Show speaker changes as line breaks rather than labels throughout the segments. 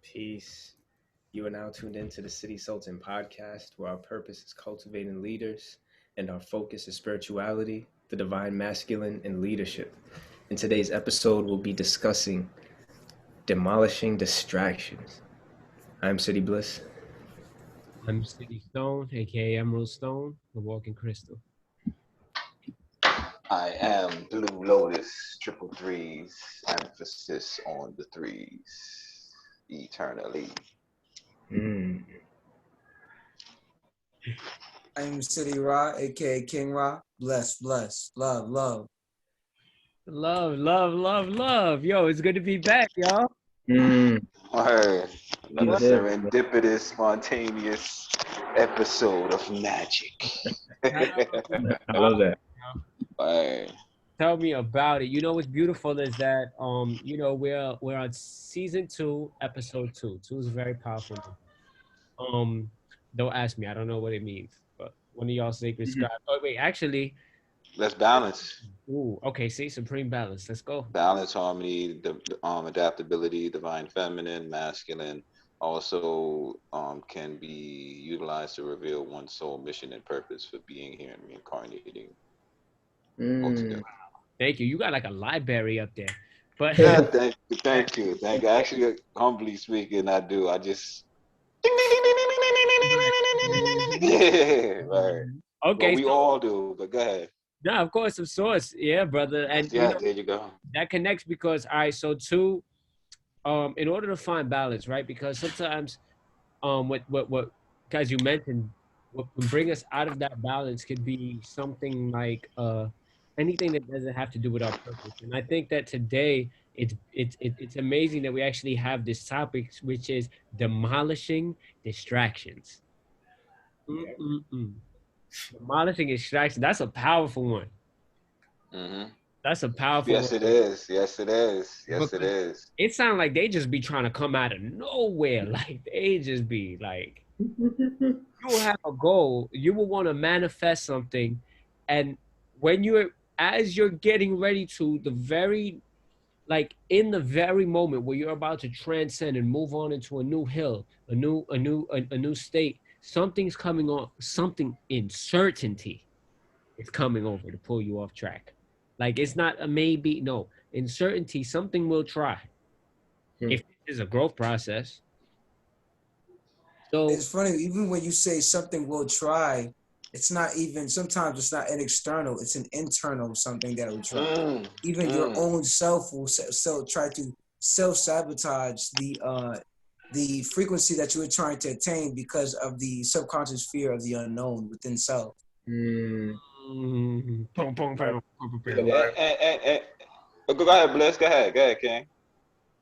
Peace. You are now tuned into the City Sultan podcast, where our purpose is cultivating leaders and our focus is spirituality, the divine masculine, and leadership. In today's episode, we'll be discussing demolishing distractions. I'm City Bliss.
I'm City Stone, aka Emerald Stone, the Walking Crystal.
I am Blue Lotus, triple threes, emphasis on the threes, eternally.
I'm City Ra, aka King Ra. Bless, love.
Love. Yo, it's good to be back, y'all.
Word. Another
Yeah.
serendipitous, spontaneous episode of magic.
I love that.
Word.
Tell me about it. You know what's beautiful is that we're on season 2, episode 2. 2 is very powerful. Don't ask me, I don't know what it means, but one of y'all sacred scribes. Oh wait, actually.
Let's balance.
Ooh, okay, see, supreme balance. Let's go.
Balance, harmony, adaptability, divine feminine, masculine. Also can be utilized to reveal one's soul mission and purpose for being here and reincarnating. Altogether.
Thank you. You got like a library up there. But
Yeah, thank you. Actually, humbly speaking, I do. I just yeah, right.
Okay.
Well, we all do, but go ahead.
No, of course, of sorts. Yeah, brother. And
Yeah, there you go.
that connects because all right, so 2, in order to find balance, right? Because sometimes what guys you mentioned, what can bring us out of that balance could be something like anything that doesn't have to do with our purpose. And I think that today it's amazing that we actually have this topic, which is demolishing distractions. Demolishing distractions. That's a powerful one.
Mm-hmm.
That's a powerful
Yes,
one.
it is. Yes, it is. Yes, it is.
It sounds like they just be trying to come out of nowhere. Like they just be like, you will have a goal. You will want to manifest something. And when as you're getting ready to in the very moment where you're about to transcend and move on into a new hill, a new state, something's coming on, something uncertainty is coming over to pull you off track. Like it's not a maybe, no. Uncertainty, something will try. If it is a growth process. So
it's funny, even when you say something will try, it's not even, sometimes it's not an external, it's an internal something that will try. Even your own self will try to self-sabotage the frequency that you were trying to attain because of the subconscious fear of the unknown within self.
Go ahead, Bliss. Go ahead, King.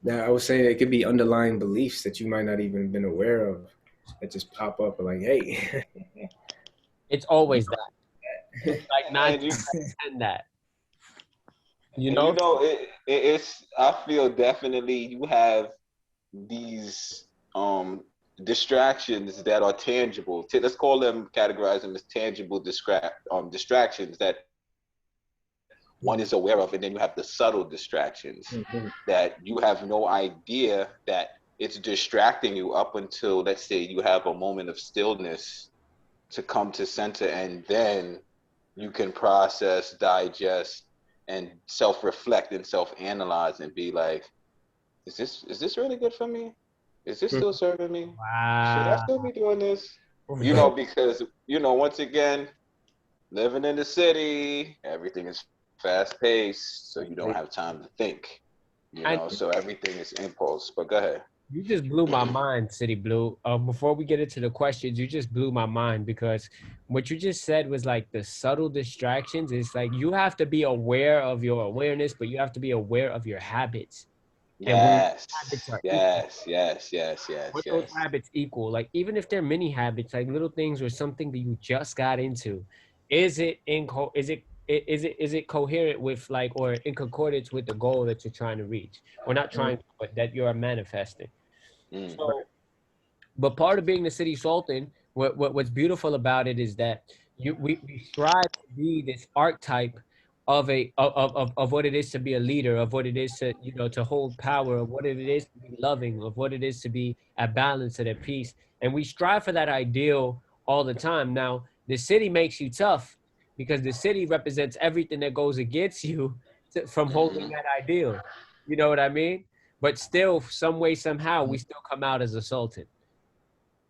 Yeah, I was saying it could be underlying beliefs that you might not even been aware of that just pop up like, hey.
It's always that. Like 9 that. You know,
it's. I feel definitely you have these distractions that are tangible. Let's categorize them as tangible distractions that one is aware of, and then you have the subtle distractions that you have no idea that it's distracting you up until, let's say, you have a moment of stillness to come to center, and then you can process, digest, and self-reflect and self-analyze and be like, is this really good for me? Is this still serving me?
Wow.
Should I still be doing this? You know, because, once again, living in the city, everything is fast-paced, so you don't have time to think, so everything is impulse. But go ahead.
You just blew my mind, City Blue. Before we get into the questions, you just blew my mind because what you just said was like the subtle distractions. It's like you have to be aware of your awareness, but you have to be aware of your habits. And when
Yes.
habits are equal,
Yes.
when those habits equal, like even if they're mini habits, like little things or something that you just got into, is it is it coherent with like or in concordance with the goal that you're trying to reach? Or not trying, but that you are manifesting. So, but part of being the city sultan, what's beautiful about it is that we strive to be this archetype of what it is to be a leader, of what it is to to hold power, of what it is to be loving, of what it is to be at balance and at peace, and we strive for that ideal all the time. Now, the city makes you tough because the city represents everything that goes against you from holding that ideal. You know what I mean? But still, some way, somehow, we still come out as a sultan,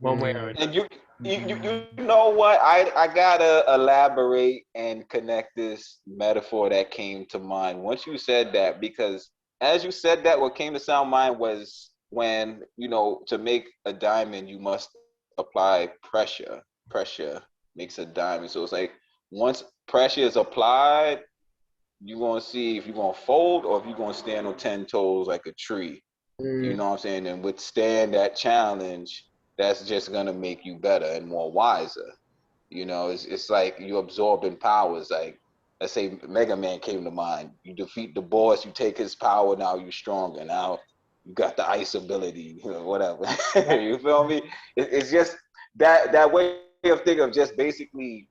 one way or another.
And you know what? I gotta elaborate and connect this metaphor that came to mind once you said that, because as you said that, what came to sound mind was when, to make a diamond, you must apply pressure. Pressure makes a diamond. So it's like once pressure is applied, you're gonna see if you're gonna fold or if you're gonna stand on 10 toes like a tree. You know what I'm saying? And withstand that challenge. That's just gonna make you better and more wiser. It's like you absorbing powers. Like, let's say Mega Man came to mind. You defeat the boss, you take his power, now you're stronger. Now you got the ice ability, whatever. You feel me? It's just that way of thinking of just basically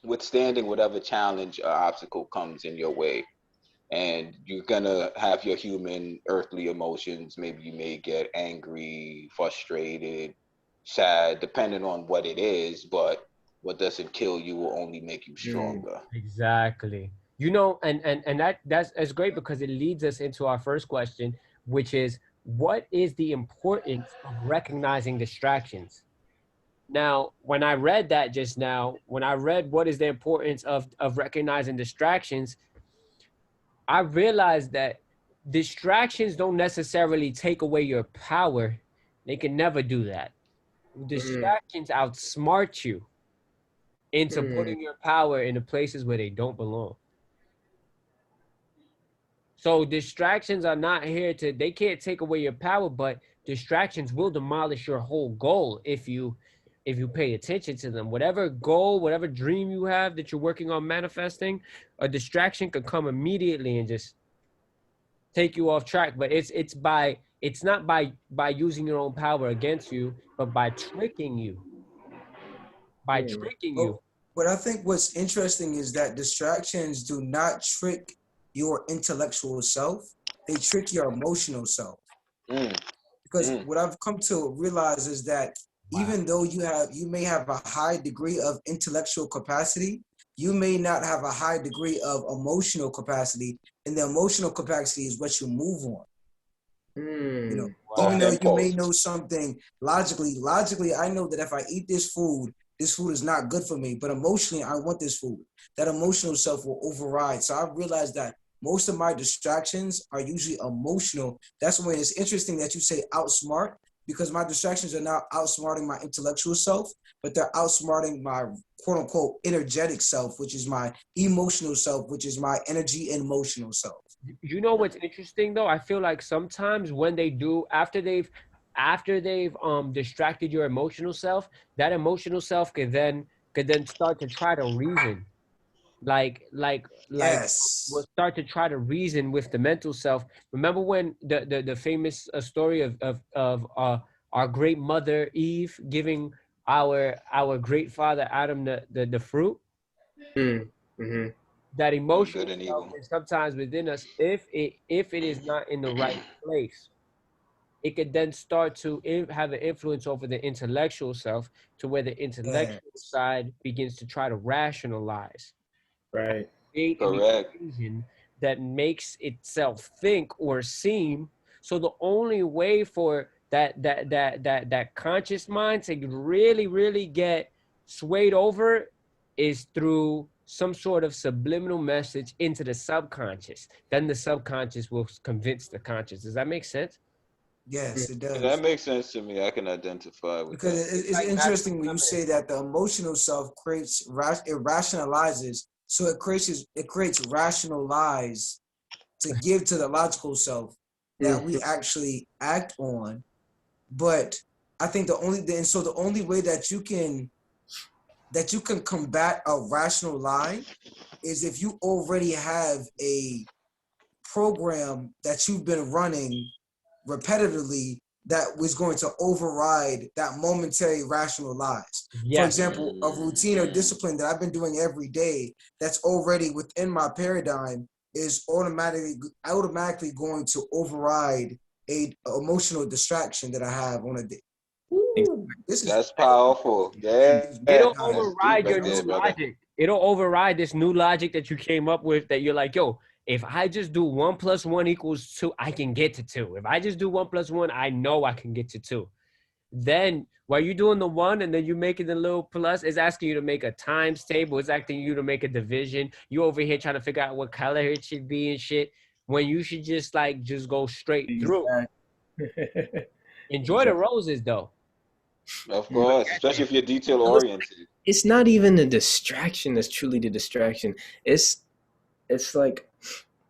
withstanding whatever challenge or obstacle comes in your way. And you're gonna have your human earthly emotions. Maybe you may get angry, frustrated, sad, depending on what it is, but what doesn't kill you will only make you stronger.
Exactly. And that's great because it leads us into our first question, which is what is the importance of recognizing distractions? Now, when I read that just now, when I read what is the importance of recognizing distractions, I realized that distractions don't necessarily take away your power. They can never do that. Distractions outsmart you into putting your power in the places where they don't belong. So distractions are not here they can't take away your power, but distractions will demolish your whole goal if you pay attention to them. Whatever goal, whatever dream you have that you're working on manifesting, a distraction could come immediately and just take you off track. But it's not by using your own power against you, but by tricking you. By tricking you.
But I think what's interesting is that distractions do not trick your intellectual self. They trick your emotional self. Because what I've come to realize is that even though you may have a high degree of intellectual capacity, you may not have a high degree of emotional capacity, and the emotional capacity is what you move on. Even though you may know something logically, I know that if I eat this food is not good for me, but emotionally, I want this food. That emotional self will override. So I realized that most of my distractions are usually emotional. That's when it's interesting that you say outsmart, because my distractions are not outsmarting my intellectual self, but they're outsmarting my quote unquote energetic self, which is my emotional self, which is my energy and emotional self.
You know what's interesting though? I feel like sometimes when they do, after they've distracted your emotional self, that emotional self could then start to try to reason. Like
Yes.
will start to try to reason with the mental self. Remember when the famous story of our great mother Eve giving our great father Adam the fruit? That emotional self is sometimes within us, if it is not in the right place, it could then start to have an influence over the intellectual self, to where the intellectual side begins to try to rationalize.
Right.
Create an equation that makes itself think or seem. So the only way for that conscious mind to really get swayed over is through some sort of subliminal message into the subconscious. Then the subconscious will convince the conscious. Does that make sense?
Yes, it does.
That makes sense to me. I can identify with
because
that.
it's interesting when you say that the emotional self it rationalizes, so it creates rational lies to give to the logical self. that we actually act on. But I think the only way that you can combat a rational lie is if you already have a program that you've been running repetitively that was going to override that momentary rational lies. For example, a routine or discipline that I've been doing every day that's already within my paradigm is automatically going to override a emotional distraction that I have on a day.
That's powerful. Yeah,
It'll
that's deep
override your
right there,
new
brother.
logic. It'll override this new logic that you came up with that you're like, yo, if I just do 1 + 1 = 2, I can get to 2. If I just do 1 + 1, I know I can get to 2. Then while you're doing the 1 and then you're making the little plus, it's asking you to make a times table. It's asking you to make a division. You over here trying to figure out what color it should be and shit. When you should just go straight through. Enjoy the roses though.
Of course, especially if you're detail oriented.
It's not even a distraction that's truly the distraction. It's like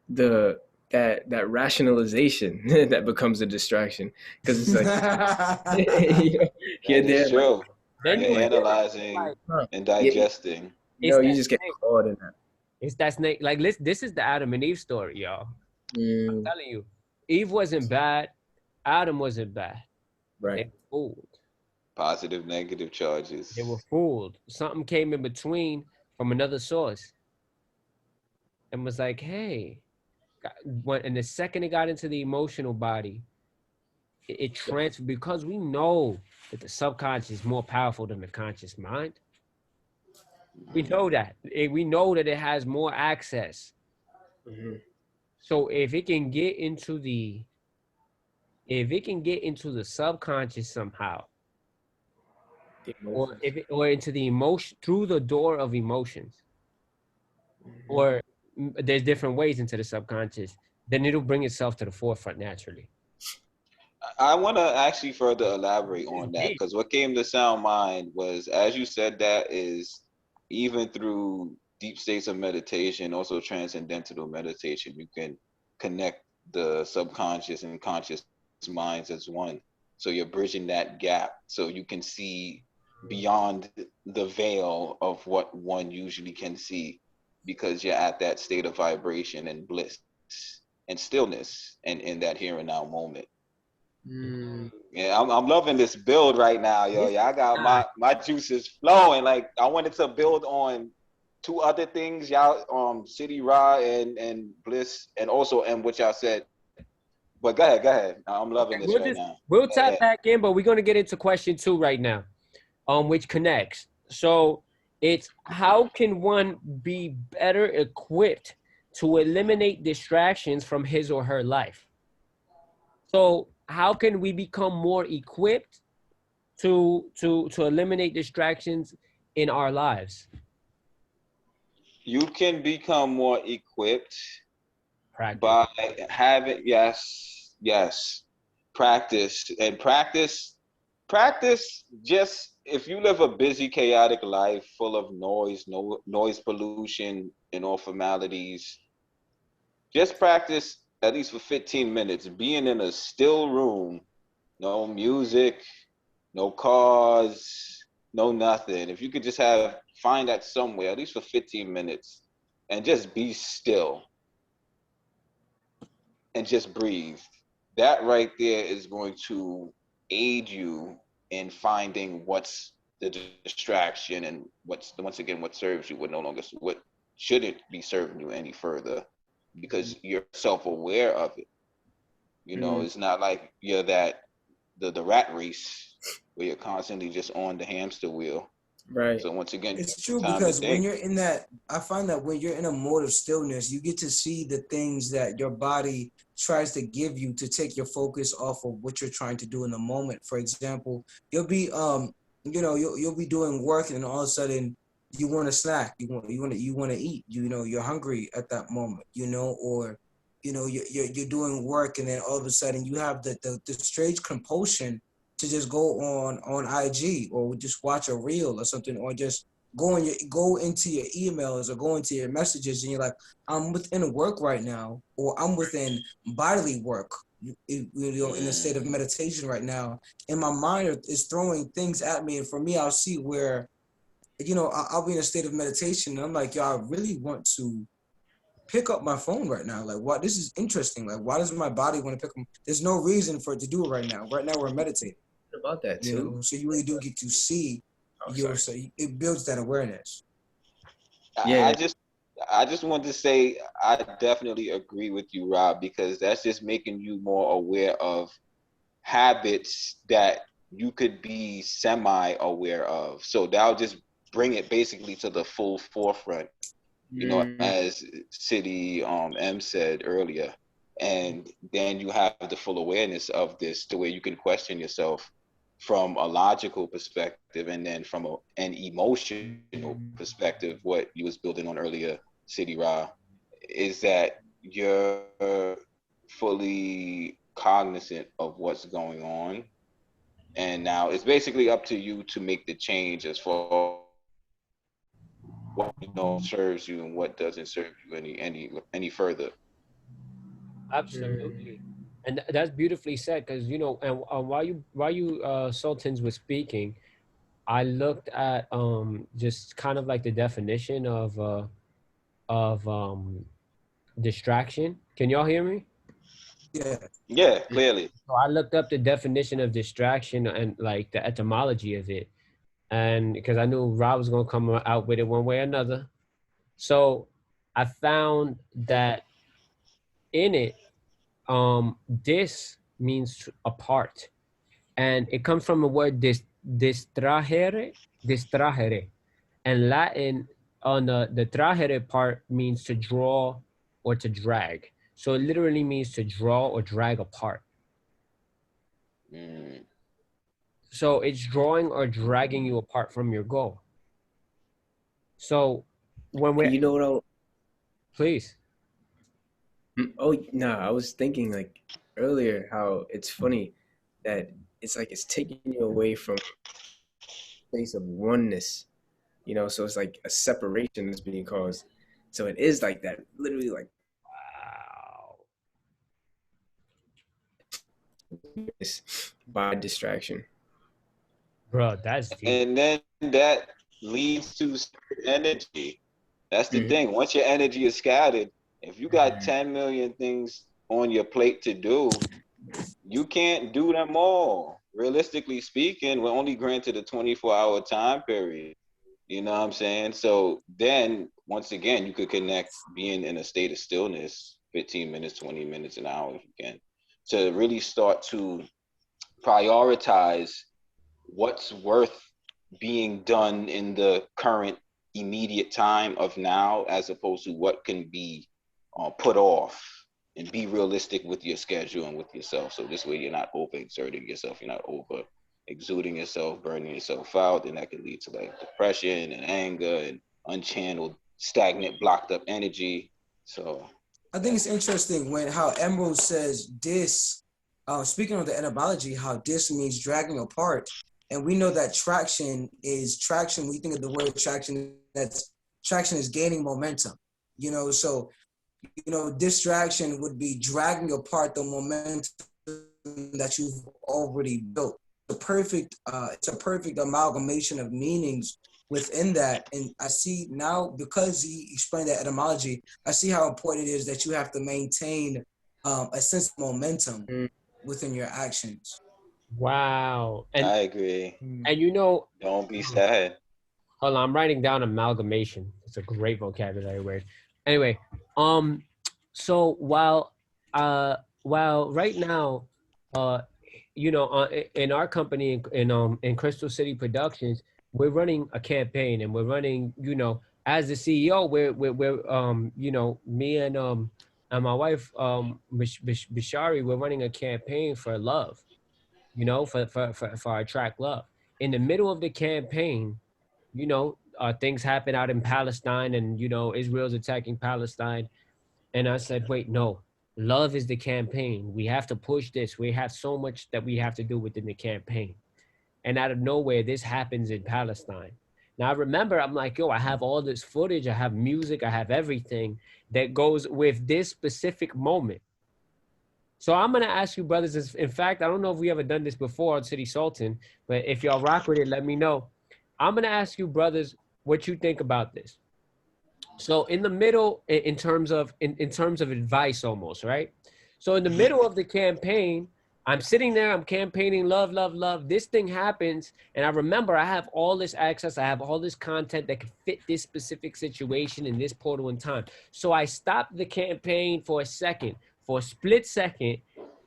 that rationalization that becomes a distraction, because it's like
You're there, true.
Then
you're analyzing and digesting.
You just get caught in that.
It's that snake. Like, this is the Adam and Eve story, y'all. I'm telling you, Eve wasn't bad. Adam wasn't bad.
Right.
They were fooled.
Positive, negative charges.
They were fooled. Something came in between from another source and was like, hey. And the second it got into the emotional body, it transferred, because we know that the subconscious is more powerful than the conscious mind. We know that. We know that it has more access. Mm-hmm. So if it can get into the subconscious somehow, or into the emotion, through the door of emotions, mm-hmm. or there's different ways into the subconscious, then it'll bring itself to the forefront naturally.
I want to actually further elaborate on that, because what came to sound mind was, as you said, that is even through deep states of meditation, also transcendental meditation, you can connect the subconscious and conscious minds as one. So you're bridging that gap so you can see beyond the veil of what one usually can see, because you're at that state of vibration and bliss and stillness and in that here and now moment. Yeah, I'm loving this build right now, yo. Yeah, I got my juices flowing. Like, I wanted to build on 2 other things, y'all, City Ra and Bliss, and also what y'all said. But go ahead. I'm loving this right now.
We'll tap back in, but we're gonna get into question 2 right now, which connects. So it's, how can one be better equipped to eliminate distractions from his or her life? So how can we become more equipped to eliminate distractions in our lives?
You can become more equipped by having, practice. And practice just, if you live a busy, chaotic life full of noise pollution and all formalities, just practice at least for 15 minutes, being in a still room, no music, no cars, no nothing. If you could just find that somewhere, at least for 15 minutes, and just be still and just breathe. That right there is going to aid you in finding what's the distraction and what serves you, what shouldn't be serving you any further, because you're self-aware of it. It's not like you're the rat race where you're constantly just on the hamster wheel.
Right.
So once again,
it's true, because when you're in that, I find that when you're in a mode of stillness, you get to see the things that your body tries to give you to take your focus off of what you're trying to do in the moment. For example, you'll be you'll be doing work, and all of a sudden you want a snack, you want to eat, you're hungry at that moment, or you're doing work, and then all of a sudden you have the strange compulsion to just go on IG or just watch a reel or something, or just go into your emails or go into your messages, and you're like, I'm within work right now, or I'm within bodily work, in a state of meditation right now, and my mind is throwing things at me. And for me, I'll see where, I'll be in a state of meditation, and I'm like, yo, I really want to pick up my phone right now. Like, what? This is interesting. Like, why does my body want to pick up? There's no reason for it to do it right now. Right now, we're meditating.
What about that too?
So you really do get to see. So it builds that awareness.
Yeah. I just wanted to say I definitely agree with you, Rob, because that's just making you more aware of habits that you could be semi-aware of. So that'll just bring it basically to the full forefront, as City M said earlier. And then you have the full awareness of this to where you can question yourself from a logical perspective, and then from an emotional perspective, what you was building on earlier, City Ra, is that you're fully cognizant of what's going on. And now it's basically up to you to make the change as far as what serves you and what doesn't serve you any further.
Absolutely. And that's beautifully said, because and while you Sultans was speaking, I looked at just kind of like the definition of distraction. Can y'all hear me?
Yeah, clearly.
So I looked up the definition of distraction and like the etymology of it, and because I knew Rob was gonna come out with it one way or another, so I found that in it, dis means apart, and it comes from the word distrahere, and Latin on the trahere part means to draw or to drag. So it literally means to draw or drag apart. So it's drawing or dragging you apart from your goal. So when we, please.
Oh no, I was thinking like earlier how it's funny that it's like it's taking you away from a place of oneness, so it's like a separation that's being caused. So it is like that, literally like by distraction.
Bro, that's deep.
And then that leads to energy. That's the thing. Once your energy is scattered, if you got 10 million things on your plate to do, you can't do them all. Realistically speaking, we're only granted a 24-hour time period. You know what I'm saying? So then, once again, you could connect being in a state of stillness, 15 minutes, 20 minutes, an hour if you can, to really start to prioritize what's worth being done in the current immediate time of now, as opposed to what can be put off, and be realistic with your schedule and with yourself. So this way you're not overexerting yourself, you're not over exuding yourself, burning yourself out, and that can lead to like depression and anger and unchanneled, stagnant, blocked up energy. So
I think it's interesting how Emerald says dis, speaking of the etymology, how dis means dragging apart. And we know that traction is traction. We think of the word traction, traction is gaining momentum, so, distraction would be dragging apart the momentum that you've already built. It's a perfect amalgamation of meanings within that. And I see now, because he explained that etymology, I see how important it is that you have to maintain a sense of momentum within your actions.
Wow. And
I agree.
And
don't be sad.
Hold on, I'm writing down amalgamation. It's a great vocabulary word. Anyway, so while right now, in our company in Crystal City Productions, we're running a campaign, and we're running, as the CEO, we're me and my wife Bishari, we're running a campaign for love, for Attract Love. In the middle of the campaign, things happen out in Palestine, and Israel's attacking Palestine. And I said, wait, no, love is the campaign. We have to push this. We have so much that we have to do within the campaign. And out of nowhere, this happens in Palestine. Now, I remember, I'm like, yo, I have all this footage, I have music, I have everything that goes with this specific moment. So I'm gonna ask you, brothers. In fact, I don't know if we ever done this before on City Sultan, but if y'all rock with it, let me know. I'm gonna ask you, brothers, what you think about this. So in the middle, in terms of advice, almost, right? So in the middle of the campaign, I'm sitting there, I'm campaigning, love, love, love. This thing happens, and I remember I have all this access, I have all this content that could fit this specific situation in this portal in time. So I stopped the campaign for a second, for a split second,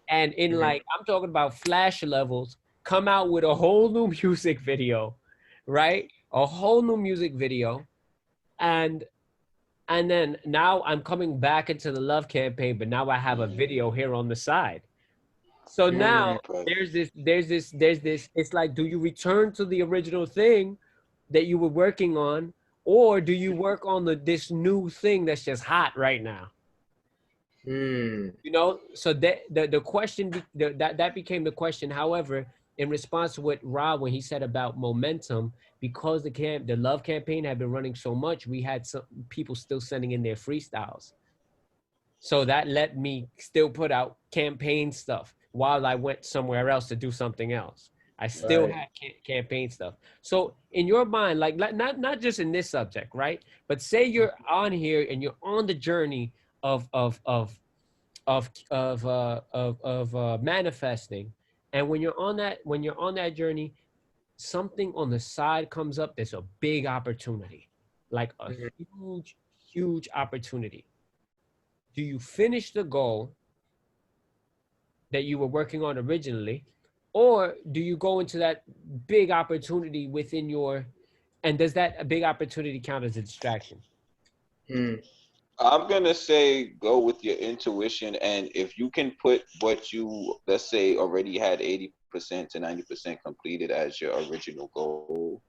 and in like, I'm talking about flash levels, come out with a whole new music video, right? A whole new music video. And then now I'm coming back into the love campaign, but now I have a video here on the side. So now there's this, it's like, do you return to the original thing that you were working on, or do you work on this new thing that's just hot right now? You know, so the question, that became the question. However, in response to what Rob, when he said about momentum, because the love campaign had been running so much, we had some people still sending in their freestyles. So that let me still put out campaign stuff while I went somewhere else to do something else. I still had campaign stuff. So in your mind, like not just in this subject, right? But say you're on here and you're on the journey of manifesting, and when you're on that journey, something on the side comes up that's a big opportunity, like a huge opportunity. Do you finish the goal that you were working on originally, or do you go into that big opportunity within and does that big opportunity count as a distraction?
I'm gonna say go with your intuition, and if you can put what you, let's say, already had 80% to 90% completed as your original goal,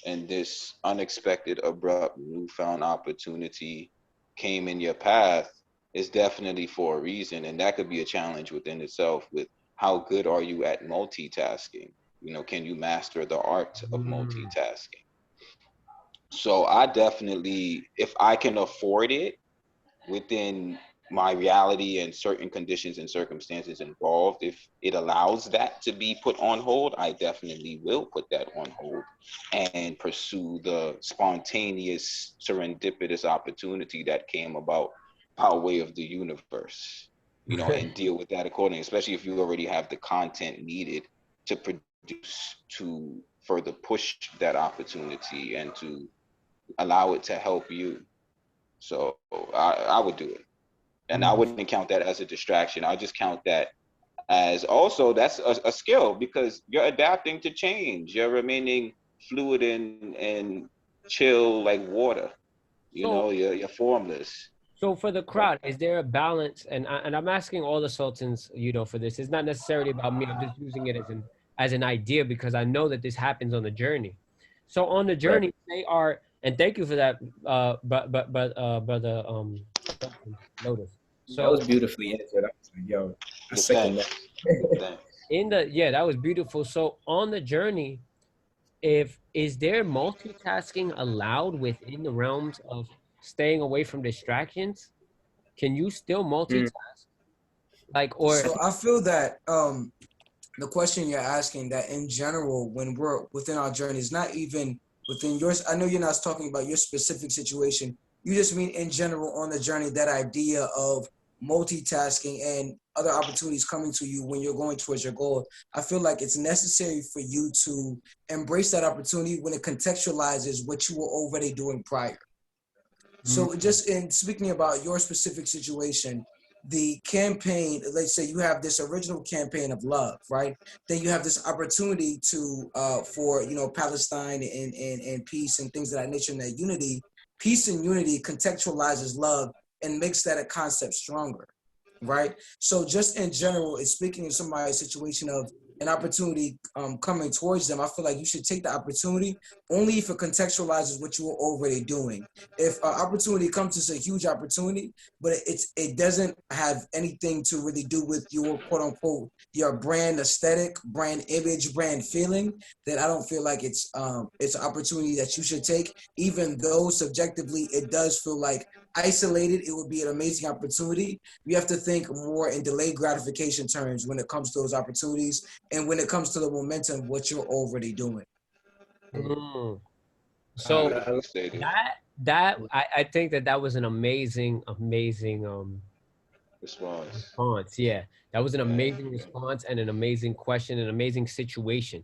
and this unexpected, abrupt, newfound opportunity came in your path, is definitely for a reason, and that could be a challenge within itself. With how good are you at multitasking? You know, can you master the art of multitasking? So I definitely, if I can afford it within my reality and certain conditions and circumstances involved, if it allows that to be put on hold, I definitely will put that on hold and pursue the spontaneous, serendipitous opportunity that came about by way of the universe, you know, and deal with that accordingly, especially if you already have the content needed to produce, to further push that opportunity and to allow it to help you. So I would do it. And I wouldn't count that as a distraction. I just count that as also, that's a skill, because you're adapting to change. You're remaining fluid and chill like water. You know, you're formless.
So for the crowd, is there a balance? And I'm asking all the Sultans, you know, for this. It's not necessarily about me. I'm just using it as an idea, because I know that this happens on the journey. So on the journey, they are, and thank you for that, brother Lotus. So
that was beautifully answered. I was like, yo, I second that.
That was beautiful. So on the journey, is there multitasking allowed within the realms of staying away from distractions? Can you still multitask?
So I feel that the question you're asking, that in general, when we're within our journey, is not even within yours. I know you're not talking about your specific situation. You just mean in general on the journey, that idea of multitasking and other opportunities coming to you when you're going towards your goal. I feel like it's necessary for you to embrace that opportunity when it contextualizes what you were already doing prior. So just in speaking about your specific situation, the campaign, let's say you have this original campaign of love, right? Then you have this opportunity to, for, you know, Palestine and peace and things of that nature, and that unity. Peace and unity contextualizes love and makes that a concept stronger, right? So just in general, it's speaking of somebody's situation of an opportunity coming towards them. I feel like you should take the opportunity only if it contextualizes what you were already doing. If an opportunity comes, it's a huge opportunity, but it doesn't have anything to really do with your quote unquote your brand aesthetic, brand image, brand feeling, then I don't feel like it's an opportunity that you should take, even though subjectively it does feel like isolated, it would be an amazing opportunity. You have to think more in delayed gratification terms when it comes to those opportunities and when it comes to the momentum of what you're already doing.
Mm. So I think that was an amazing response. Yeah, that was an amazing response and an amazing question, an amazing situation.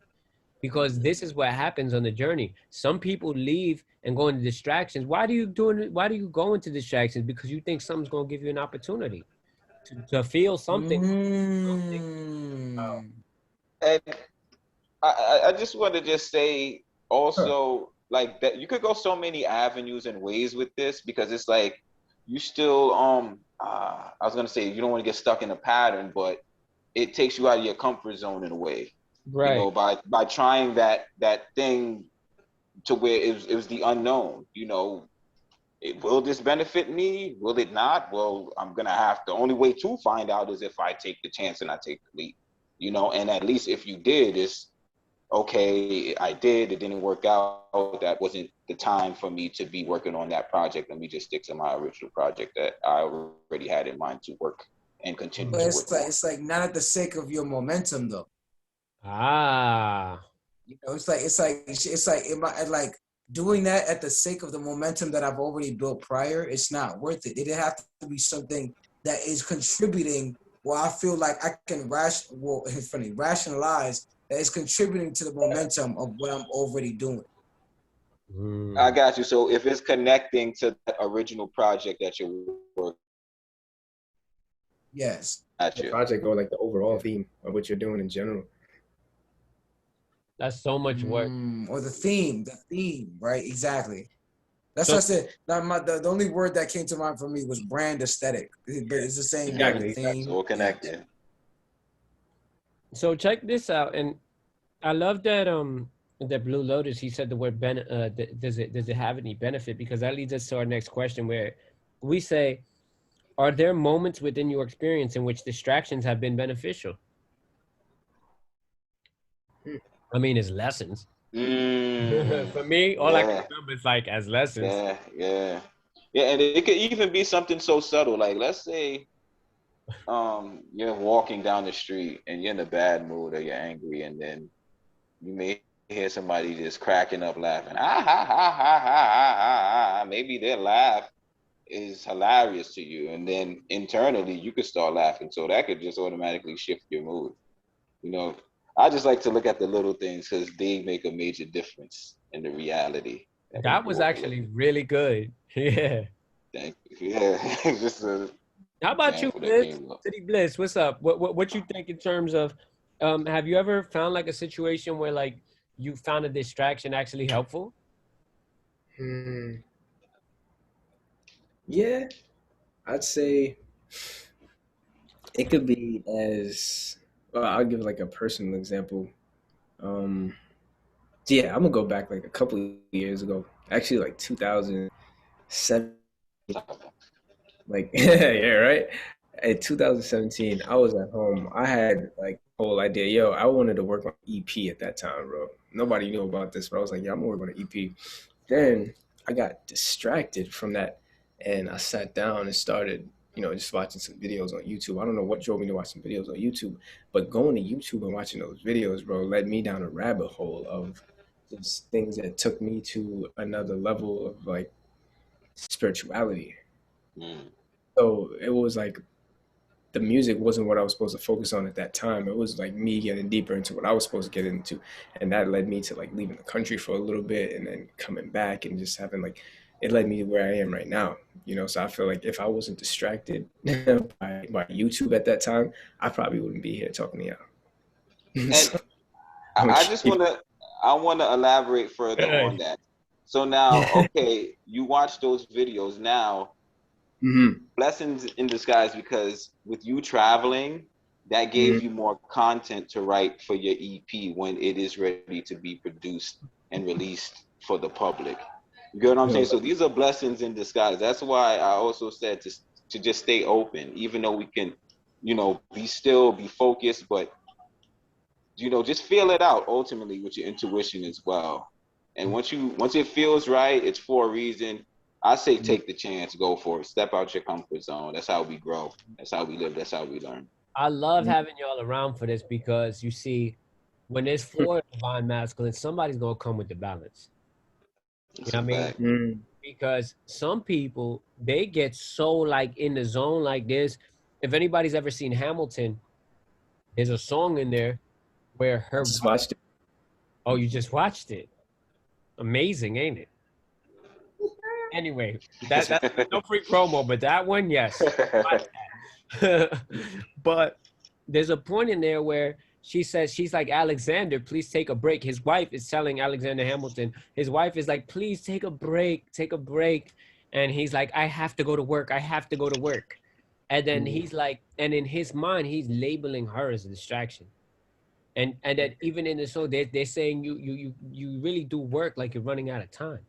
Because this is what happens on the journey. Some people leave and go into distractions. Why do you go into distractions? Because you think something's going to give you an opportunity to feel something.
And I just want to just say also, like, that you could go so many avenues and ways with this, because it's like you still I was gonna say you don't want to get stuck in a pattern, but it takes you out of your comfort zone in a way.
Right.
You know, by trying that thing to where it was the unknown. You know, will this benefit me? Will it not? Well, I'm gonna have the only way to find out is if I take the chance and I take the leap. You know, and at least if you did, it's okay, I did, it didn't work out. That wasn't the time for me to be working on that project. Let me just stick to my original project that I already had in mind to work and continue
But
to
it's
work
like
on.
it's like not at the sake of your momentum though.
Ah.
You know, it's like am I like doing that at the sake of the momentum that I've already built prior? It's not worth it. It'd have to be something that is contributing where I feel like I can rationalize that is contributing to the momentum of what I'm already doing.
I got you. So if it's connecting to the original project that you're working,
yes,
the project or like the overall theme of what you're doing in general.
That's so much work.
Or the theme, right? Exactly. That's what I said. The only word that came to mind for me was brand aesthetic, but it's the same
exactly.
theme.
So we're connected.
Yeah.
So check this out, and I love that that Blue Lotus, he said the word does it have any benefit? Because that leads us to our next question, where we say, are there moments within your experience in which distractions have been beneficial? I mean, it's lessons. For me, all I can remember is like as lessons.
Yeah, and it could even be something so subtle. Like, let's say you're walking down the street and you're in a bad mood or you're angry, and then you may hear somebody just cracking up laughing. Ah, ha, ha, ha, ha, ha, ha, ha. Maybe their laugh is hilarious to you, and then internally you could start laughing. So that could just automatically shift your mood. You know, I just like to look at the little things because they make a major difference in the reality.
That was actually really good. Yeah.
Thank you. Yeah, just
how about you, Bliss? City Bliss, what's up? What you think in terms of have you ever found like a situation where like you found a distraction actually helpful?
Yeah, I'd say it could be as well. I'll give like a personal example. Yeah, I'm gonna go back like a couple of years ago, actually like 2007. Like yeah, right. In 2017, I was at home. I had like the whole idea, yo, I wanted to work on EP at that time, bro. Nobody knew about this, but I was like, yeah, I'm gonna work on an EP. Then I got distracted from that, and I sat down and started, just watching some videos on YouTube. I don't know what drove me to watch some videos on YouTube, but going to YouTube and watching those videos, bro, led me down a rabbit hole of just things that took me to another level of like spirituality. So it was like the music wasn't what I was supposed to focus on at that time. It was like me getting deeper into what I was supposed to get into. And that led me to like leaving the country for a little bit and then coming back and just having like, it led me to where I am right now. So I feel like if I wasn't distracted by YouTube at that time, I probably wouldn't be here talking to y'all.
So, I want to elaborate further on that. So now, okay, you watch those videos now. Blessings in disguise, because with you traveling, that gave you more content to write for your EP when it is ready to be produced and released for the public. You get what I'm saying? So these are blessings in disguise. That's why I also said to just stay open, even though we can, be focused, but just feel it out ultimately with your intuition as well. And once it feels right, it's for a reason. I say take the chance, go for it. Step out your comfort zone. That's how we grow. That's how we live. That's how we learn.
I love having y'all around for this because you see, when there's four divine masculine, somebody's gonna come with the balance. You
That's
know
a
what I mean?
fact.
Because some people, they get so like in the zone like this. If anybody's ever seen Hamilton, there's a song in there where her
Just watched it.
Oh, you just watched it. Amazing, ain't it? Anyway, that's no free promo, but that one, yes. But there's a point in there where she says, she's like, Alexander, please take a break. His wife is telling Alexander Hamilton, his wife is like, please take a break, take a break. And he's like, I have to go to work. I have to go to work. And then he's like, and in his mind, he's labeling her as a distraction. And that even in the show, they're saying you really do work like you're running out of time.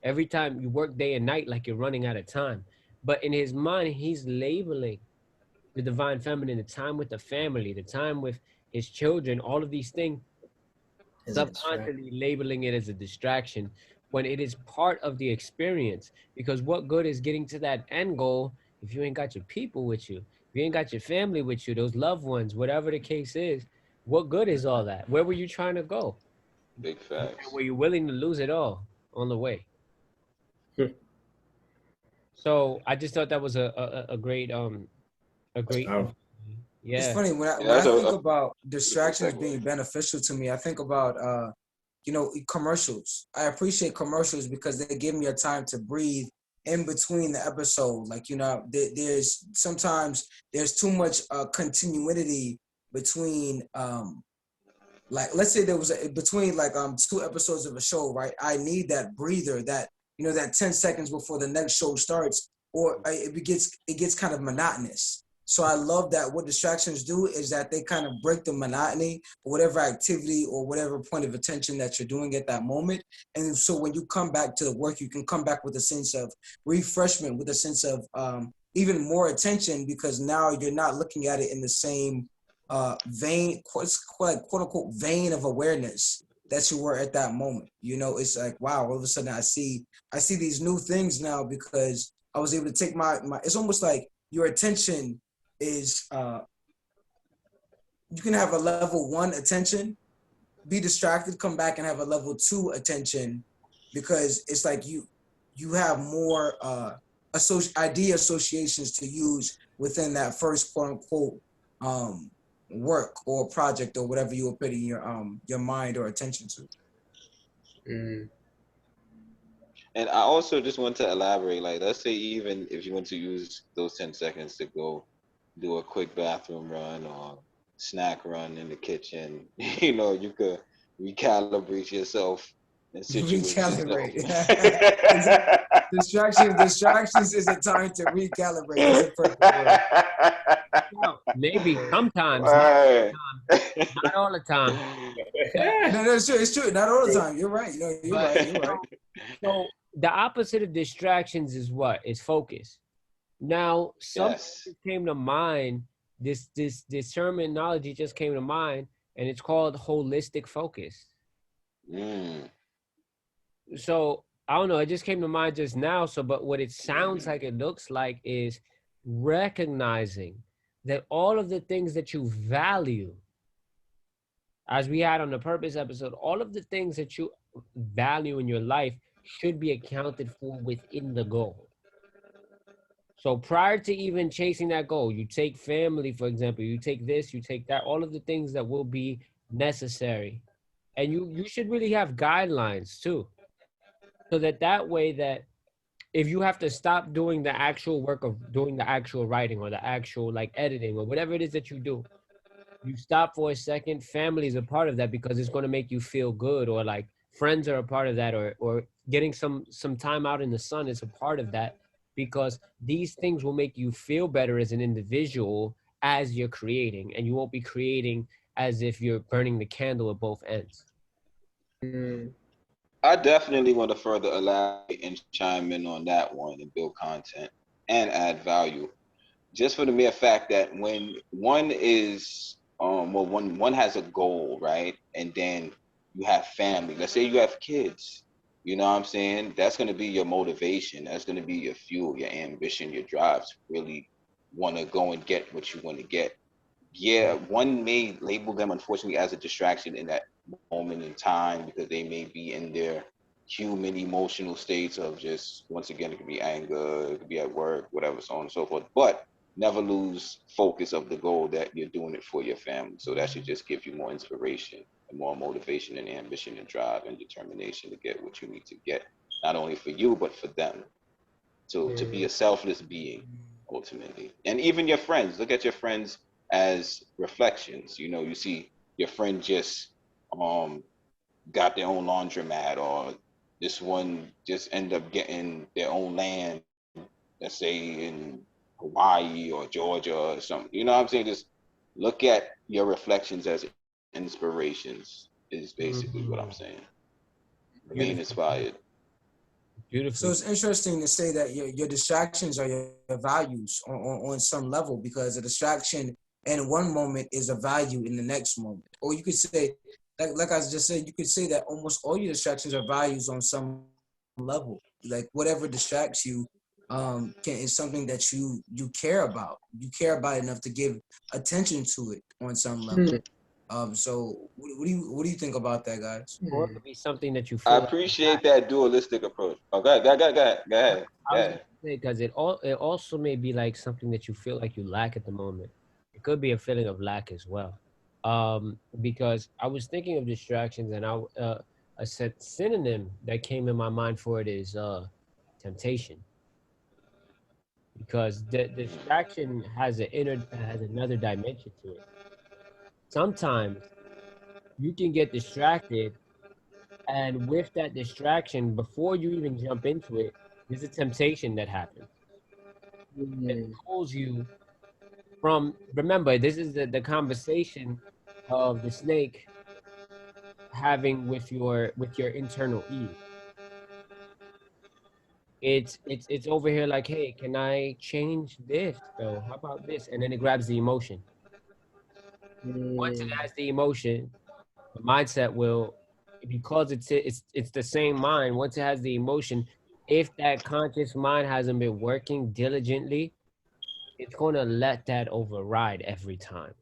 Every time you work day and night like you're running out of time. But in his mind, he's labeling the divine feminine, the time with the family, the time with his children, all of these things, subconsciously labeling it as a distraction when it is part of the experience. Because what good is getting to that end goal if you ain't got your people with you, if you ain't got your family with you, those loved ones, whatever the case is? What good is all that? Where were you trying to go?
Big facts.
Were you willing to lose it all on the way? So I just thought that was a great yeah.
It's funny when I think about distractions being beneficial to me. I think about commercials. I appreciate commercials because they give me a time to breathe in between the episode. Like, there's sometimes there's too much continuity between like, let's say there was between like two episodes of a show, right? I need that breather, that that 10 seconds before the next show starts, or it gets kind of monotonous. So I love that what distractions do is that they kind of break the monotony or whatever activity or whatever point of attention that you're doing at that moment. And so when you come back to the work, you can come back with a sense of refreshment, with a sense of even more attention, because now you're not looking at it in the same vein, quote unquote, vein of awareness that you were at that moment. It's like, wow, all of a sudden I see these new things now because I was able to take my it's almost like your attention is you can have a level 1 attention, be distracted, come back and have a level 2 attention, because it's like you have more idea associations to use within that first quote unquote work or project or whatever you were putting your mind or attention to.
And I also just want to elaborate, like, let's say even if you want to use those 10 seconds to go do a quick bathroom run or snack run in the kitchen, you could recalibrate yourself and
recalibrate. Distractions is a time to recalibrate. That's a perfect word.
Well, maybe sometimes, not all the time.
No, it's true. Not all the time. You're right. You're right.
So the opposite of distractions is what? Is focus. Now, something came to mind. This terminology just came to mind, and it's called holistic focus. So I don't know. It just came to mind just now. So, but what it sounds like, it looks like, is recognizing that all of the things that you value, as we had on the purpose episode, all of the things that you value in your life should be accounted for within the goal. So prior to even chasing that goal, you take family, for example, you take this, you take that, all of the things that will be necessary. And you should really have guidelines too. So that way that if you have to stop doing the actual work of doing the actual writing or the actual like editing or whatever it is that you do, you stop for a second. Family is a part of that because it's going to make you feel good, or like friends are a part of that, or getting some time out in the sun is a part of that, because these things will make you feel better as an individual as you're creating, and you won't be creating as if you're burning the candle at both ends.
I definitely want to further elaborate and chime in on that one and build content and add value. Just for the mere fact that when one is, when one has a goal, right? And then you have family, let's say you have kids, You know what I'm saying? That's going to be your motivation. That's going to be your fuel, your ambition, your drive to really want to go and get what you want to get. Yeah, one may label them, unfortunately, as a distraction in that moment in time because they may be in their human emotional states of just, once again, it could be anger, it could be at work, whatever, so on and so forth. But never lose focus of the goal that you're doing it for your family. So that should just give you more inspiration and more motivation and ambition and drive and determination to get what you need to get, not only for you, but for them. So to be a selfless being, ultimately. And even your friends, look at your friends as reflections. You know, you see your friend just got their own laundromat, or this one just end up getting their own land, let's say in Hawaii or Georgia or something. You know what I'm saying? Just look at your reflections as inspirations is basically what I'm saying. Remain inspired.
Beautiful.
So it's interesting to say that your distractions are your values on some level, because a distraction in one moment is a value in the next moment. Or you could say, like I just said, you could say that almost all your distractions are values on some level. Like whatever distracts you is something that you care about. You care about enough to give attention to it on some level. So what do you think about that, guys?
Or it could be something that you
I
feel.
appreciate that dualistic approach. Oh, go ahead.
I was gonna say, because it also may be like something that you feel like you lack at the moment. It could be a feeling of lack as well. Because I was thinking of distractions, and a synonym that came in my mind for it is temptation. Because the distraction has has another dimension to it. Sometimes you can get distracted, and with that distraction, before you even jump into it, there's a temptation that happens that pulls you from. Remember, this is the conversation of the snake having with your internal Eve. It's over here like, hey, can I change this though? How about this? And then it grabs the emotion. Once it has the emotion, the mindset will, because it's the same mind. Once it has the emotion, if that conscious mind hasn't been working diligently, it's gonna let that override every time.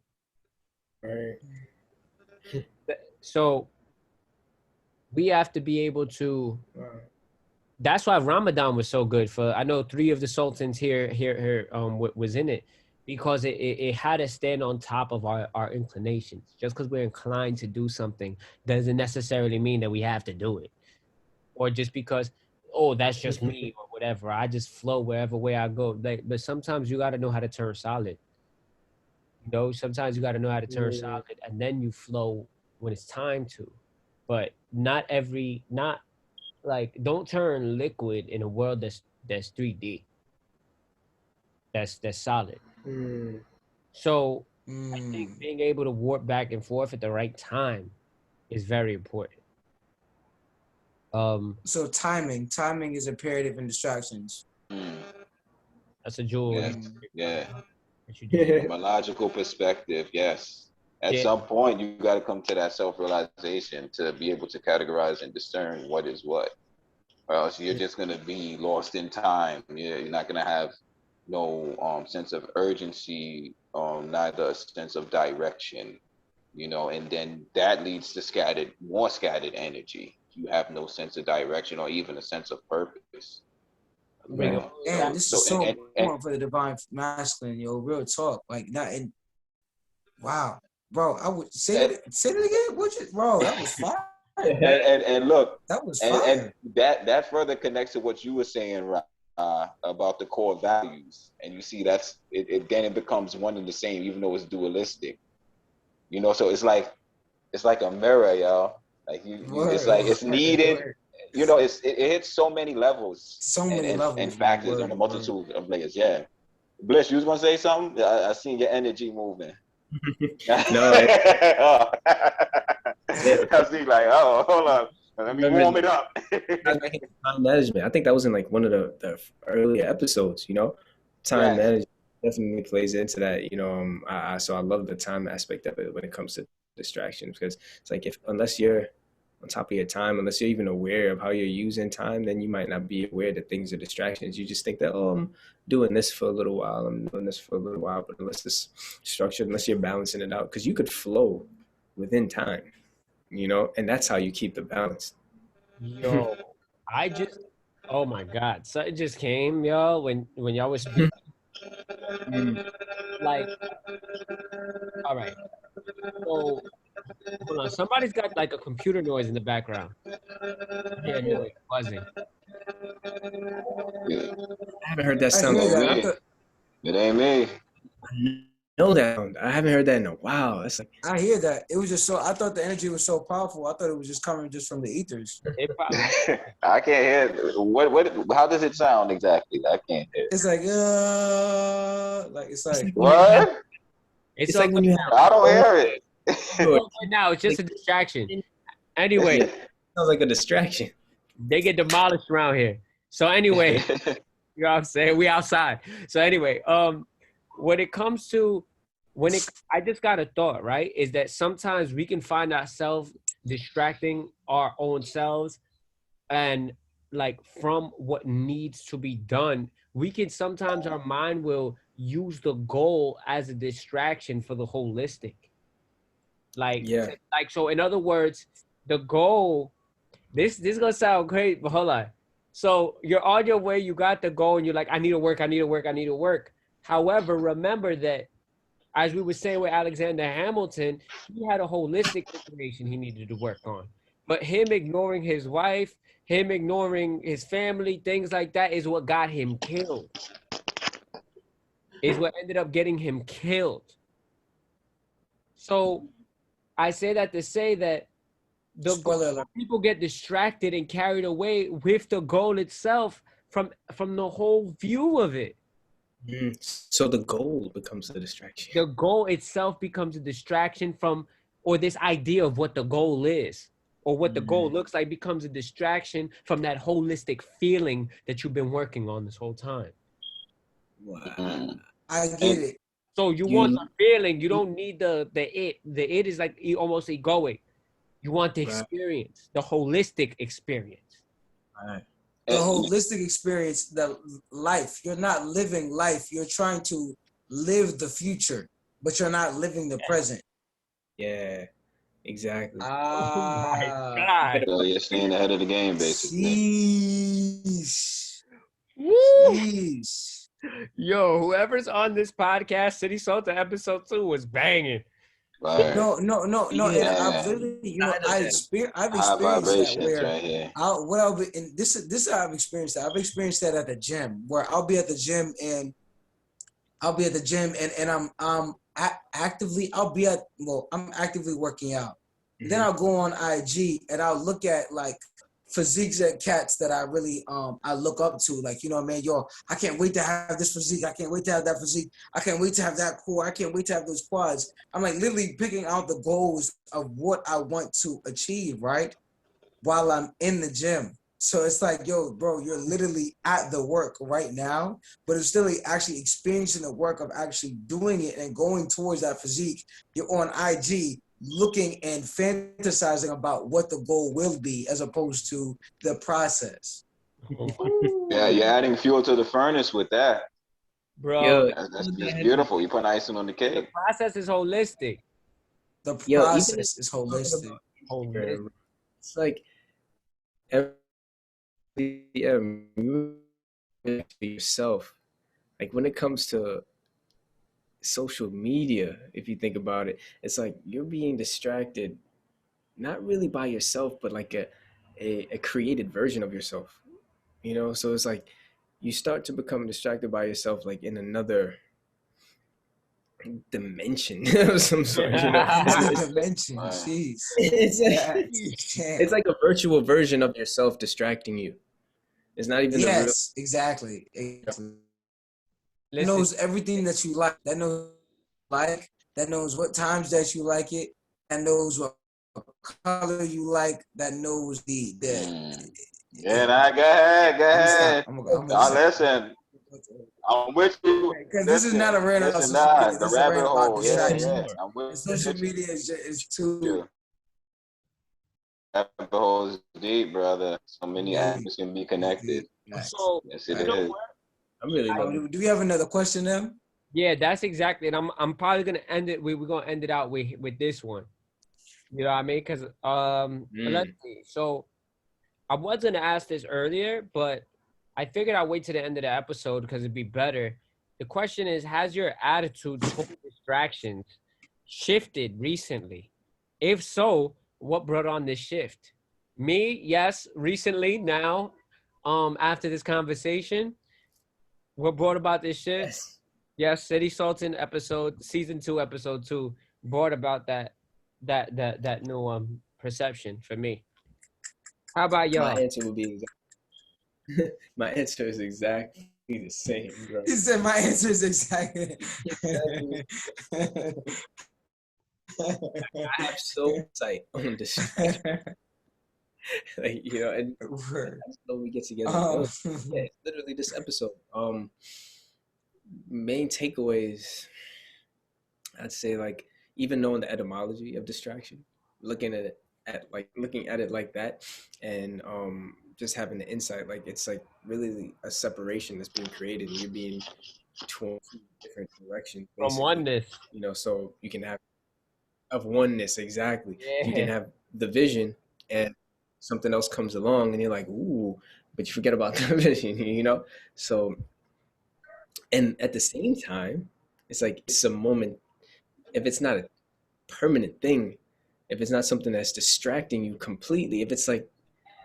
Right.
So we have to be able to. That's why Ramadan was so good. For I know 3 of the sultans here was in it, because it had to stand on top of our inclinations. Just because we're inclined to do something doesn't necessarily mean that we have to do it, or just because, oh, that's just me or whatever. I just flow wherever way I go. But sometimes you got to know how to turn solid. You know, sometimes you got to know how to turn solid, and then you flow when it's time to. But not like, don't turn liquid in a world that's 3D. That's solid. So I think being able to warp back and forth at the right time is very important.
So timing is imperative in distractions.
That's a jewel.
Yes, yeah.
From
a logical perspective, yes. At some point, you got to come to that self-realization to be able to categorize and discern what is what. Or else you're just going to be lost in time. You're not going to have no sense of urgency, neither a sense of direction, you know, and then that leads to more scattered energy. You have no sense of direction or even a sense of purpose.
Damn, this is so important for the divine masculine, yo. Real talk, like not in. Wow, bro, I would say it again. Bro? That was fire.
and look,
that was fire.
And that further connects to what you were saying, about the core values, and you see that's it. Then it becomes one and the same, even though it's dualistic. You know, so it's like a mirror, y'all. Like it's like it's needed. You know, it hits so many levels, and factors on a multitude of layers. Yeah, Bliss, you was gonna say something? I seen your energy moving.
No,
I see, like, oh, hold on, let me warm it up.
Time management. I think that was in like one of the earlier episodes. You know, time management definitely plays into that. You know, so I love the time aspect of it when it comes to distractions, because it's like unless you're on top of your time, unless you're even aware of how you're using time, then you might not be aware that things are distractions. You just think that, oh, I'm doing this for a little while, I'm doing this for a little while, but unless it's structured, unless you're balancing it out, because you could flow within time, you know, and that's how you keep the balance.
Yo, oh my God, so it just came, yo, when y'all was speaking. Like, all right, so hold on, somebody's got like a computer noise in the background. Yeah, noise buzzing.
Yeah.
I haven't heard that
I
sound.
hear that. I
Me.
thought,
It ain't me.
Know that sound. I haven't heard that in a while. It's like,
I hear that. It was just so. I thought the energy was so powerful. I thought it was just coming just from the ethers.
It probably,
I can't hear it. What? How does it sound exactly? I can't hear.
It's like it's like.
What?
it's
like when you have
I don't hear it.
right now. It's just a distraction. Anyway,
yeah, sounds like a distraction.
they get demolished around here. So anyway, you know what I'm saying? We outside. So anyway, when it comes to I just got a thought, right? Is that sometimes we can find ourselves distracting our own selves and like from what needs to be done. We can sometimes our mind will use the goal as a distraction for the holistic. Like,
Yeah.
like so in other words, the goal, this is gonna sound great, but hold on. So you're on your way, you got the goal, and you're like, I need to work, I need to work, I need to work. However, remember that as we were saying with Alexander Hamilton, he had a holistic situation he needed to work on. But him ignoring his wife, him ignoring his family, things like that is what got him killed. Is what ended up getting him killed. So I say that to say that people get distracted and carried away with the goal itself from the whole view of it.
So the goal becomes the distraction.
The goal itself becomes a distraction from, or this idea of what the goal is, or what the goal looks like becomes a distraction from that holistic feeling that you've been working on this whole time.
Wow.
I get it.
So you want the feeling, you don't need the it. The it is like almost egoic. You want the experience, the holistic experience.
Right.
The holistic experience, the life. You're not living life. You're trying to live the future, but you're not living the present.
Yeah, exactly.
Oh my God.
So you're staying ahead of the game, basically.
Sheesh.
Woo!
Sheesh.
Yo, whoever's on this podcast, City Sultan episode 2 was banging.
Right.
No.
Yeah.
And I've literally, I've experienced that where
right here.
this is how I've experienced that. I've experienced that at the gym where I'll be at the gym and I'm actively working out. Mm-hmm. Then I'll go on IG and I'll look at like physiques at cats that I really I look up to, like, you know, man, yo, I can't wait to have this physique, I can't wait to have that physique, I can't wait to have that core, I can't wait to have those quads. I'm like literally picking out the goals of what I want to achieve, right, while I'm in the gym. So it's like, yo, bro, you're literally at the work right now, but it's still actually experiencing the work of actually doing it and going towards that physique. You're on IG looking and fantasizing about what the goal will be as opposed to the process.
Yeah, you're adding fuel to the furnace with that.
Bro,
that's beautiful. You put icing on the cake.
The process is holistic.
The process is holistic.
It's like yourself. Like when it comes to social media, if you think about it, it's like you're being distracted, not really by yourself, but like a created version of yourself, you know? So it's like you start to become distracted by yourself, like in another dimension of some sort, you know?
Dimension, jeez.
It's like a virtual version of yourself distracting you. It's not even
exactly. It knows everything that you like. That knows what times that you like it. That knows what color you like. That knows the.
Yeah, nah, go ahead. Listen, I'm with you.
Because this is not a random social media.
The rabbit hole. Yeah.
Social media is too.
rabbit hole is deep, brother. So many aspects can be connected.
So
Yes, it
you know
is.
what?
I'm really loving.
Do we have another question, then?
Yeah, that's exactly. And I'm probably gonna end it. We're gonna end it out with this one. You know what I mean? Because let's see. So I was gonna ask this earlier, but I figured I'd wait to the end of the episode because it'd be better. The question is, has your attitude toward distractions shifted recently? If so, what brought on this shift? Me, yes, recently, now, after this conversation, what brought about this shift?
Yes.
Yes, City Sultan season 2, episode 2 brought about that new perception for me. How about
My
y'all?
answer would be my answer is exactly the same, bro.
He said my answer is exactly.
I have so tight on this. Like, you know, and I just know we get together. Yeah, it's literally this episode. Main takeaways, I'd say, like, even knowing the etymology of distraction, looking at it like that, and just having the insight, like it's like really a separation that's being created, and you're being torn in different directions,
From
basically.
oneness.
You know, so you can have of oneness, exactly.
Yeah.
You can have the vision, and something else comes along, and you're like, ooh, but you forget about the vision, you know. So, and at the same time, it's like it's a moment. If it's not a permanent thing, if it's not something that's distracting you completely, if it's like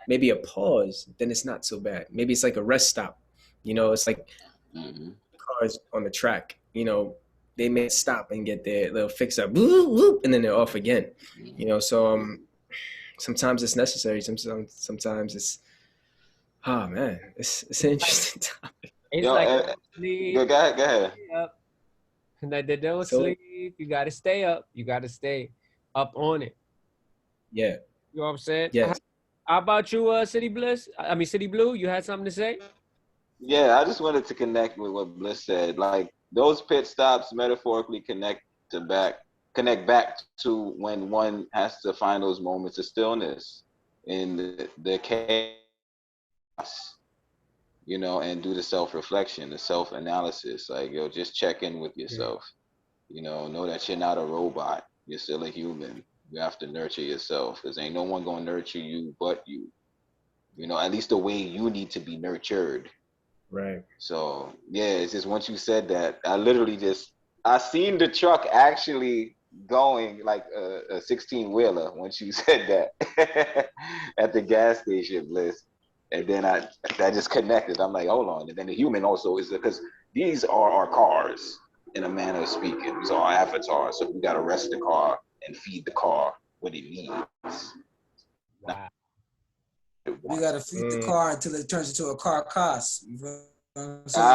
maybe a pause, then it's not so bad. Maybe it's like a rest stop. You know, it's like cars on the track. You know, they may stop and get their little fix up, and then they're off again. You know, so sometimes it's necessary. Sometimes it's, oh man, it's an interesting topic.
It's
Yo,
like sleep.
go ahead.
Up. Like they don't
So-
sleep. You gotta stay up. You gotta stay up on it.
Yeah.
You know what I'm saying?
Yes.
How about you, City Bliss? I mean, City Blue. You had something to say?
Yeah, I just wanted to connect with what Bliss said. Like those pit stops metaphorically connect back to when one has to find those moments of stillness in the chaos, you know, and do the self-reflection, the self-analysis. Like, yo, just check in with yourself. You know that you're not a robot. You're still a human. You have to nurture yourself, because ain't no one gonna nurture you but you. You know, at least the way you need to be nurtured.
Right.
So yeah, it's just once you said that, I seen the truck actually going like a 16-wheeler once you said that at the gas station, Bliss. And then that just connected. I'm like, hold on. And then the human also is because these are our cars in a manner of speaking. These are our avatars. So we gotta rest the car and feed the car what it needs.
Wow.
We gotta feed the car until it turns into a carcass. You know what I'm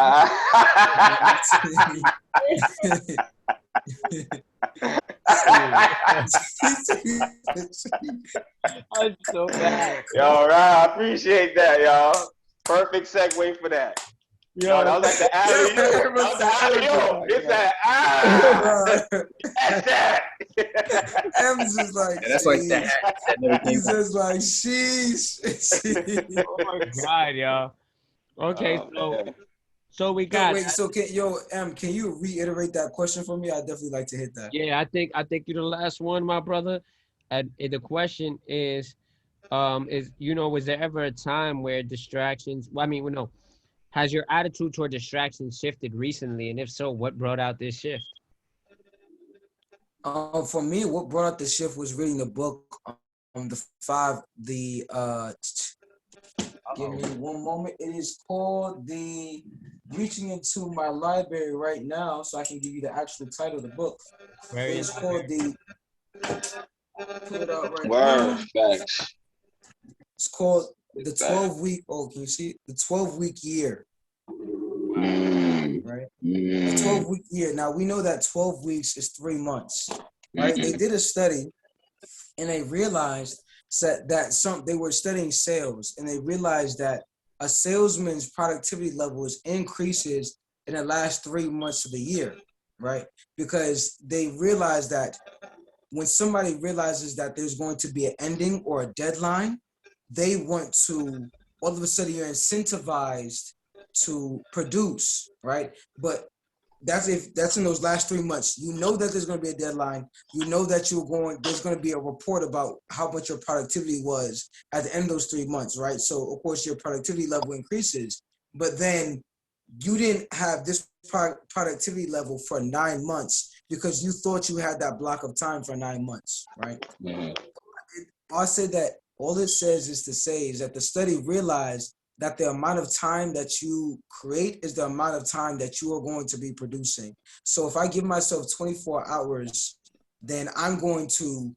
I'm so bad.
Yo, right, I appreciate that, y'all. Perfect segue for that. Yo, that was like the alley-oop. That was the alley-oop. It's that, that's that.
M's is like,
Yeah, that's like that.
He's just like, sheesh.
Oh my God, y'all. Okay, so we got.
Wait, so can you reiterate that question for me? I'd definitely like to hit that.
Yeah, I think you're the last one, my brother. And the question is, was there ever a time where distractions? Well, I mean, no. Has your attitude toward distractions shifted recently? And if so, what brought out this shift?
For me, what brought out the shift was reading the book, give me one moment. It is called reaching into my library right now, so I can give you the actual title of the book. It's called pull it out right now.
Facts.
It's called the 12-week. Oh, can you see the 12-week year? Right. The 12-week year. Now we know that 12 weeks is 3 months. Right. They did a study, and they realized that they were studying sales, and they realized that a salesman's productivity levels increases in the last 3 months of the year, right? Because they realized that when somebody realizes that there's going to be an ending or a deadline, they want to, all of a sudden you're incentivized to produce, right? But that's in those last 3 months. You know that there's going to be a deadline. You know that there's going to be a report about how much your productivity was at the end of those 3 months, right? So of course your productivity level increases, but then you didn't have this productivity level for 9 months because you thought you had that block of time for 9 months, right?
Mm-hmm.
I said that all it says is to say is that the study realized that the amount of time that you create is the amount of time that you are going to be producing. So if I give myself 24 hours, then I'm going to,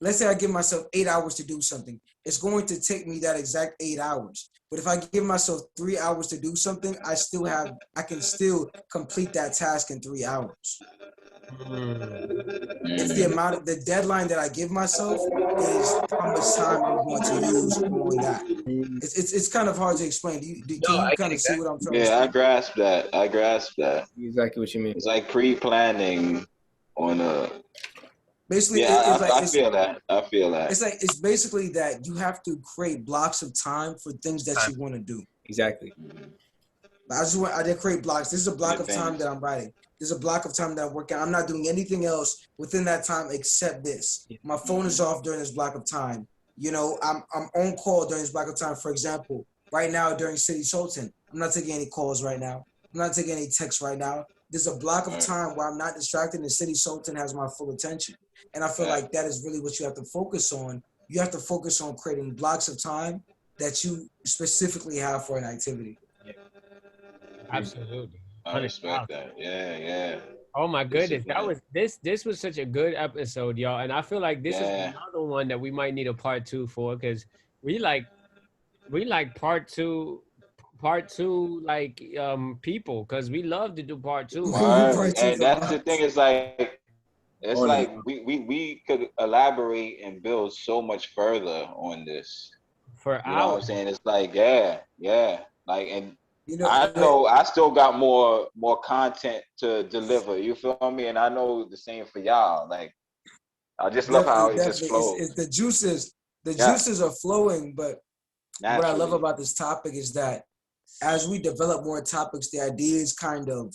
let's say I give myself 8 hours to do something. It's going to take me that exact 8 hours. But if I give myself 3 hours to do something, I can still complete that task in 3 hours. It's the deadline that I give myself is how much time I'm going to use on that. It's kind of hard to explain. Can you kind of see what I'm trying to say?
Yeah, I grasp that.
Exactly what you mean.
It's like pre-planning on a.
Basically,
Yeah,
I
feel that. I feel that.
It's basically that you have to create blocks of time for things that you want to do.
Exactly.
I did create blocks. This is a block of time that I'm writing. This is a block of time that I'm working. I'm not doing anything else within that time except this. My phone is off during this block of time. You know, I'm on call during this block of time. For example, right now during City Sultan, I'm not taking any calls right now. I'm not taking any texts right now. There's a block of time where I'm not distracted and City Sultan has my full attention. And I feel like that is really what you have to focus on. You have to focus on creating blocks of time that you specifically have for an activity.
Absolutely.
I respect that. Yeah.
Oh my goodness, this was such a good episode, y'all, and I feel like this is another one that we might need a part 2 for, because we like part two like people, because we love to do part 2.
And that's the thing, is like it's like we could elaborate and build so much further on this.
For
you know what I'm saying? It's like yeah, like, and
you know,
I know I still got more content to deliver. You feel me? And I know the same for y'all. Like, I just love how it just flows.
The juices are flowing. But
naturally,
what I love about this topic is that as we develop more topics, the ideas kind of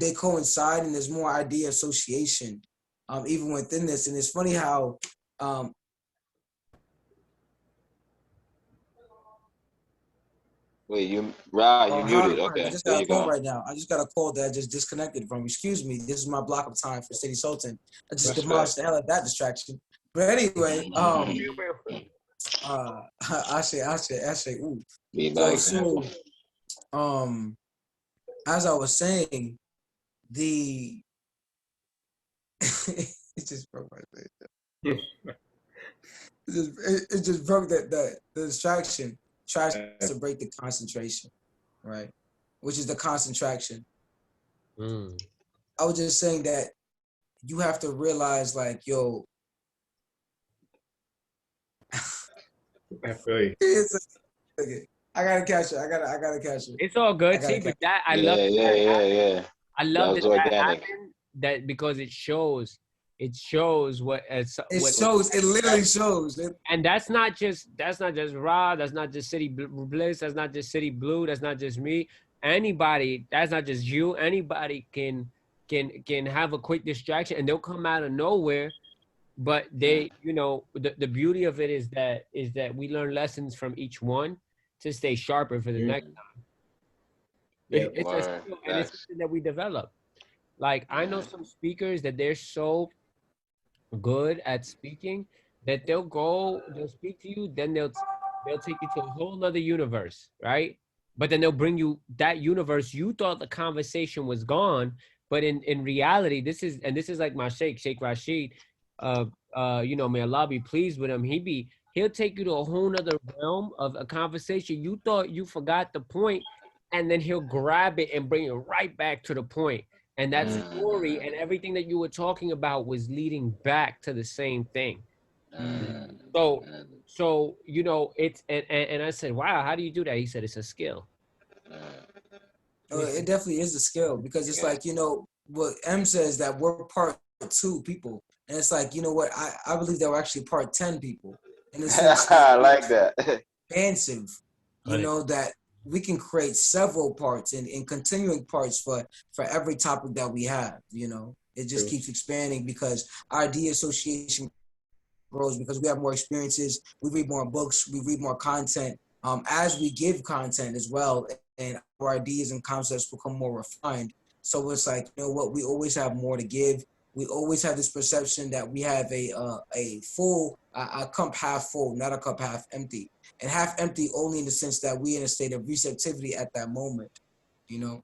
they coincide, and there's more idea association even within this. And it's funny how
wait, you muted. Okay.
I just got a call right now. I just got a call that I just disconnected from. Excuse me. This is my block of time for City Sultan. I just demolished the hell out of that distraction. But anyway, I say, ooh. So, as I was saying, it just broke my face. It just broke the distraction. Tries to break the concentration, right? Which is the concentration. I was just saying that you have to realize, like, yo,
I feel you.
I gotta catch it. I gotta catch it.
It's all good. See, but that I love.
Yeah.
I love that happened. That because it shows what
it literally shows.
And that's not just Ra, that's not just City Bliss, that's not just City Blue, that's not just me. Anybody, that's not just you. Anybody can have a quick distraction and they'll come out of nowhere. But they, you know, the beauty of it is that we learn lessons from each one to stay sharper for the next time. It's a skill, and it's something that we develop. Like, I know some speakers that they're so good at speaking that they'll speak to you, then they'll take you to a whole nother universe, right? But then they'll bring you that universe. You thought the conversation was gone, but in reality, this is like my Sheikh Rashid. You know, may Allah be pleased with him. He'll take you to a whole nother realm of a conversation. You thought you forgot the point, and then he'll grab it and bring it right back to the point. And that story and everything that you were talking about was leading back to the same thing. So you know, it's and I said, wow, how do you do that? He said, it's a skill.
It definitely is a skill, because it's like, you know, what M says, that we're part 2 people. And it's like, you know what? I believe there were actually part 10 people. In the sense
I
that
like that.
expansive, you know, that we can create several parts and continuing parts for every topic that we have, you know. It just keeps expanding because our idea association grows because we have more experiences, we read more books, we read more content, as we give content as well, and our ideas and concepts become more refined. So it's like, you know what, we always have more to give. We always have this perception that we have a full, a cup half full, not a cup half empty. And half empty only in the sense that we in a state of receptivity at that moment, you know.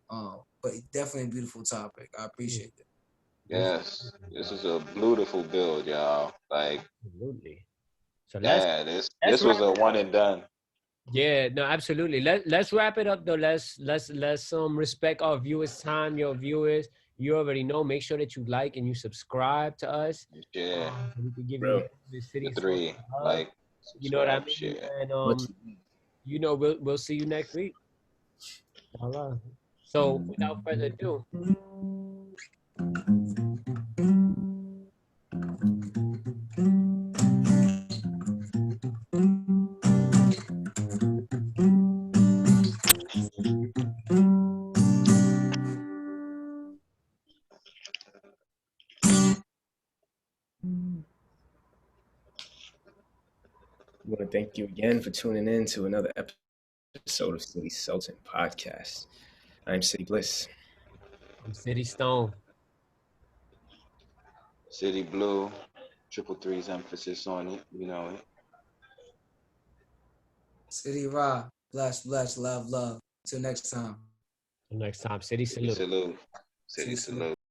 But definitely a beautiful topic. I appreciate it.
Yes, this is a beautiful build, y'all. Like,
absolutely. So
yeah,
let's
this was a one and done.
Yeah, no, absolutely. Let's wrap it up though. Let's respect our viewers' time, your viewers. You already know. Make sure that you like and you subscribe to us.
Yeah,
So we can give
Bro,
you the city
the 3, like,
you know what I
subscribe,
mean?
share.
And you know, we'll see you next week. Allah. So without further ado.
I want to thank you again for tuning in to another episode of City Sultan Podcast. I'm City Bliss.
I'm City Stone.
City Blue, 333's emphasis on it, you know it.
City Ra, bless, bless, love, love. Till next time.
Till next time, City
City
Salute.
salute. City
City
salute.